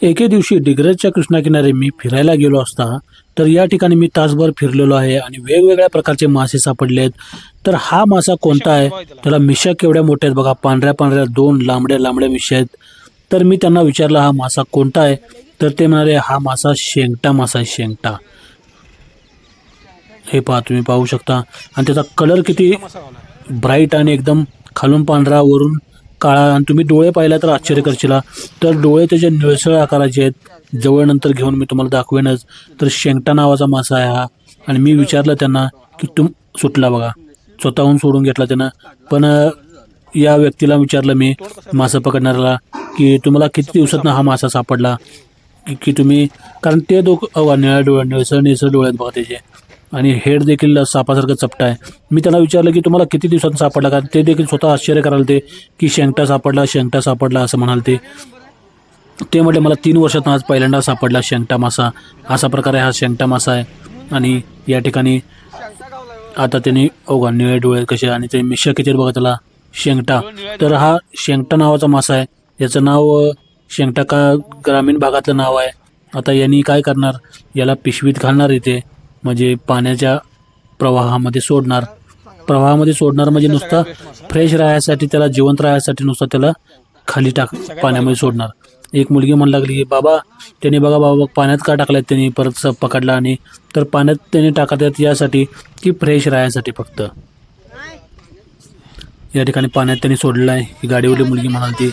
एके दिवशी डिग्रजच्या कृष्णाकिनारी मी फिरायला गेलो असता तर या ठिकाणी मी तासभर फिरलेलो आहे आणि वेगवेगळ्या प्रकारचे मासे सापडले आहेत. तर हा मासा कोणता आहे? त्याला मिशा केवढ्या मोठ्या आहेत बघा, पांढऱ्या पांढऱ्या दोन लांबड्या लांबड्या मिशा आहेत. तर मी त्यांना विचारलं हा मासा कोणता आहे? तर ते म्हणाले हा मासा शेंगटा मासा आहे, शेंगटा. हे पहा, तुम्ही पाहू शकता. आणि त्याचा कलर किती ब्राईट आणि एकदम खालून पांढरा वरून काळा. आणि तुम्ही डोळे पाहिला तर आश्चर्य करशीला. तर डोळे त्याचे निळसळ आकाराचे आहेत. जवळ नंतर घेऊन मी तुम्हाला दाखवेनच. तर शेंगटा नावाचा मासा आहे हा. आणि मी विचारलं त्यांना की सुटला बघा, स्वतःहून सोडून घेतला त्यानं. पण या व्यक्तीला विचारलं मी, मासा पकडणाऱ्याला, की तुम्हाला किती दिवसातनं हा मासा सापडला की तुम्ही, कारण ते निळ्या डोळे, निळसळ निळसळ डोळे आहेत बघा त्याचे. आणि हेड देखील सापासारखं चपटा आहे. मी त्यांना विचारलं की तुम्हाला किती दिवसात सापडला, कारण ते देखील स्वतः आश्चर्य करायला ते की शेंगटा सापडला, शेंगटा सापडला असं म्हणाल ते. ते म्हटले मला 3 वर्षात आज पहिल्यांदा सापडला शेंगटा मासा. असा प्रकारे हा शेंगटा मासा आहे. आणि या ठिकाणी आता त्यांनी निळे डोळे कसे आणि ते मिशा किती बघा त्याला, शेंगटा. तर हा शेंगटा नावाचा मासा आहे. याचं नाव शेंगटा का ग्रामीण भागातलं नाव आहे. आता यांनी काय करणार, याला पिशवीत घालणार इथे, म्हणजे पाण्याच्या प्रवाहामध्ये सोडणार. म्हणजे नुसतं फ्रेश राहण्यासाठी, त्याला जिवंत राहण्यासाठी नुसतं त्याला खाली पाण्यामध्ये सोडणार. एक मुलगी म्हणू लागली की बाबा त्याने बघा बाबा पाण्यात का टाकल्यात त्यांनी, परत पकडला. आणि तर पाण्यात त्याने टाकतात यासाठी की फ्रेश राहण्यासाठी फक्त. या ठिकाणी पाण्यात त्यांनी सोडलेलं आहे. ही गाडीवरली मुलगी म्हणाली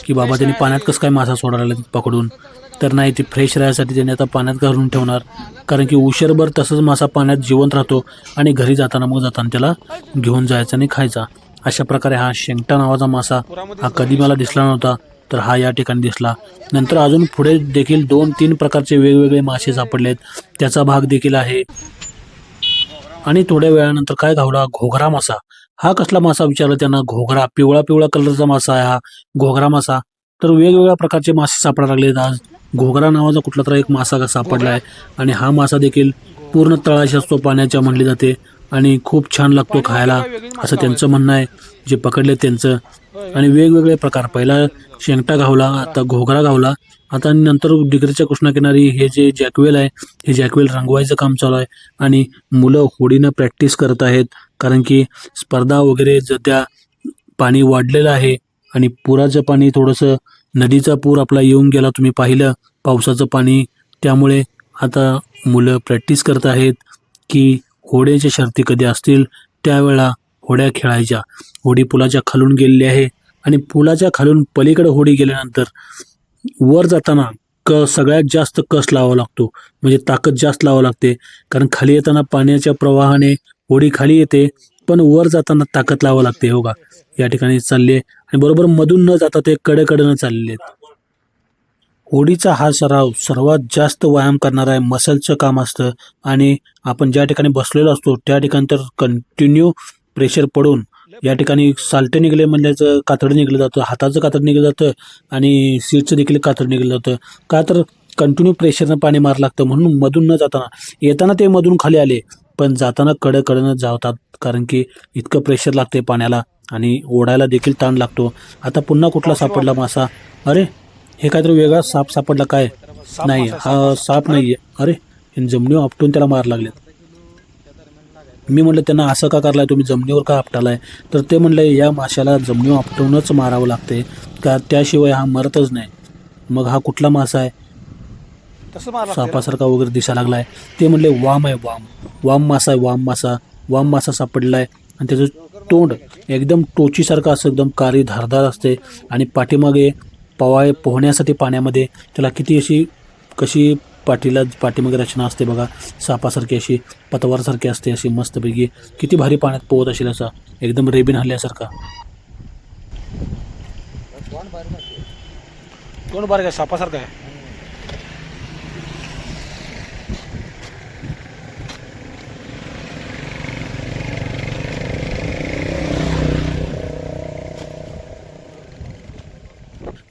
की बाबा त्यांनी पाण्यात कसं काय मासा सोडायला पकडून. तर नाही, ती फ्रेश राहण्यासाठी त्यांनी आता पाण्यात घालून ठेवणार. कारण की उशीरभर तसंच मासा पाण्यात जिवंत राहतो आणि घरी जाताना त्याला घेऊन जायचा आणि खायचा. अशा प्रकारे हा शेंगटा नावाचा मासा हा कधी मला दिसला नव्हता, तर हा या ठिकाणी दिसला. नंतर अजून पुढे देखील 2-3 प्रकारचे वेगवेगळे मासे सापडलेत, त्याचा भाग देखील आहे. आणि थोड्या वेळानंतर काय घावला, घोगरा मासा. हा कसला मासा विचारला त्यांना. घोगरा, पिवळा पिवळा कलरचा मासा आहे हा घोगरा मासा. तर वेगवेगळ्या प्रकारचे मासे सापडायला लागलेत आज. घोगरा नावाचा कुठला तर एक मासा सापडला आहे. आणि हा मासा देखील पूर्ण तळाशी असतो, पाण्याच्या म्हणली जाते. आणि खूप छान लागतो खायला असं त्यांचं म्हणणं आहे, जे पकडले त्यांचं. आणि वेगवेगळे प्रकार, पहिला शेंगटा घावला, आता घोगरा घावला, आता नंतर डिग्रजच्या कृष्णाकिनारी हे जे जॅकवेल आहे, हे जॅकवेल रंगवायचं काम चालू आहे. आणि मुलं होडीनं प्रॅक्टिस करत आहेत, कारण की स्पर्धा वगैरे सध्या पाणी वाढलेलं आहे. आणि पुराचं पाणी थोडंसं, नदीचा पूर आपला येऊन गेला, तुम्ही पाहिलं पावसाचं पाणी. त्यामुळे आता मुलं प्रॅक्टिस करत आहेत की होड्याच्या शर्ती कधी असतील त्यावेळेला होड्या खेळायच्या. होडी पुलाच्या खालून गेलेली आहे आणि पुलाच्या खालून पलीकडे होडी गेल्यानंतर वर जाताना सगळ्यात जास्त कस लावावा लागतो, म्हणजे ताकद जास्त लावावी लागते. कारण खाली येताना पाण्याच्या प्रवाहाने होडी खाली येते, पण वर जाताना ताकद लावावी लागते. हो का, या ठिकाणी चालले आणि बरोबर मधून न जाता ते कडेकडेनं चालले आहेत. होडीचा हा सराव सर्वात जास्त व्यायाम करणारा आहे, मसलचं काम असतं. आणि आपण ज्या ठिकाणी बसलेलो असतो त्या ठिकाणी तर कंटिन्यू प्रेशर पडून या ठिकाणी सालटे निघले म्हणल्याचं कातड निघलं जातं, हाताचं कातड निघलं जातं आणि सीटचं देखील कातड निघलं जातं. का तर कंटिन्यू प्रेशरनं पाणी मारलं लागतं. म्हणून मधून न जाताना, येताना ते मधून खाली आले, पण जाताना कडकडनं जातात, कारण की इतकं प्रेशर लागते पाण्याला आणि ओढायला देखील ताण लागतो. आता पुन्हा कुठला सापडला मासा? अरे, हे काहीतरी वेगळा साप सापडला काय? नाही, हा साप नाही आहे. अरे, जमिनीवर आपटून त्याला मार लागलेत. मी म्हटलं त्यांना असं का करलाय तुम्ही, जमिनीवर का आपटालाय? तर ते म्हणले या माशाला जमिनीवर आपटूनच मारावं लागते, का त्याशिवाय हा मरतच नाही. मग हा कुठला मासा आहे? सापासारखा वगैरे दिसायला लागलाय. ते म्हणले वाम आहे, वाम मासा आहे, वाम मासा सापडला आहे. आणि त्याचं तोंड एकदम टोचीसारखं असं एकदम कारी धारदार असते. आणि पाठीमागे पोहण्यासाठी पाण्यामध्ये त्याला किती अशी कशी पाठीमागे रचना असते बघा, सापासारखी अशी पतवारसारखी असते, अशी मस्तपैकी. किती भारी पाण्यात पोहत असेल असा, एकदम रेबीन हल्ल्यासारखा. तोंड बारीक आहे, सापासारखं आहे.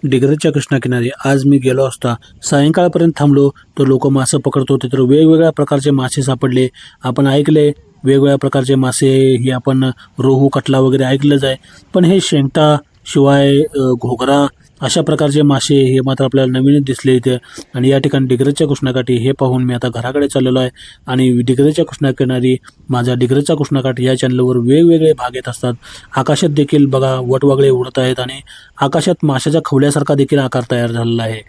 डिग्रजच्या कृष्णाकिनारी आज मी गेलो असता, सायंकाळपर्यंत थांबलो तर लोक मासे पकडत होते. तर वेगवेगळ्या प्रकारचे मासे सापडले. आपण ऐकले वेगवेगळ्या प्रकारचे मासे, हे आपण रोहू, कटला वगैरे ऐकलंच आहे. पण हे शेंगटा शिवाय घोगरा अशा प्रकारचे मासे हे मात्र आपल्याला नवीनच दिसले इथे. आणि या ठिकाणी डिग्रजच्या कृष्णाकाठी हे पाहून मी आता घराकडे चाललेलो आहे. आणि डिग्रजच्या कृष्णाकिनारी माझा डिग्रजचा कृष्णाकाठ या चॅनलवर वेगवेगळे भाग येत असतात. आकाशात देखील बघा वटवागळे उडत आहेत आणि आकाशात माशाच्या खवल्यासारखा देखील आकार तयार झालेला आहे.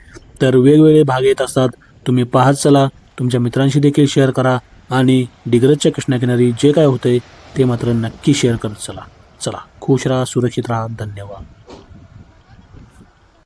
तर वेगवेगळे भाग येत असतात. तुम्ही पाहत चला, तुमच्या मित्रांशी देखील शेअर करा आणि डिग्रजच्या कृष्णाकिनारी जे काय होतंय ते मात्र नक्की शेअर करत चला. चला, खुश राहा, सुरक्षित राहा. धन्यवाद.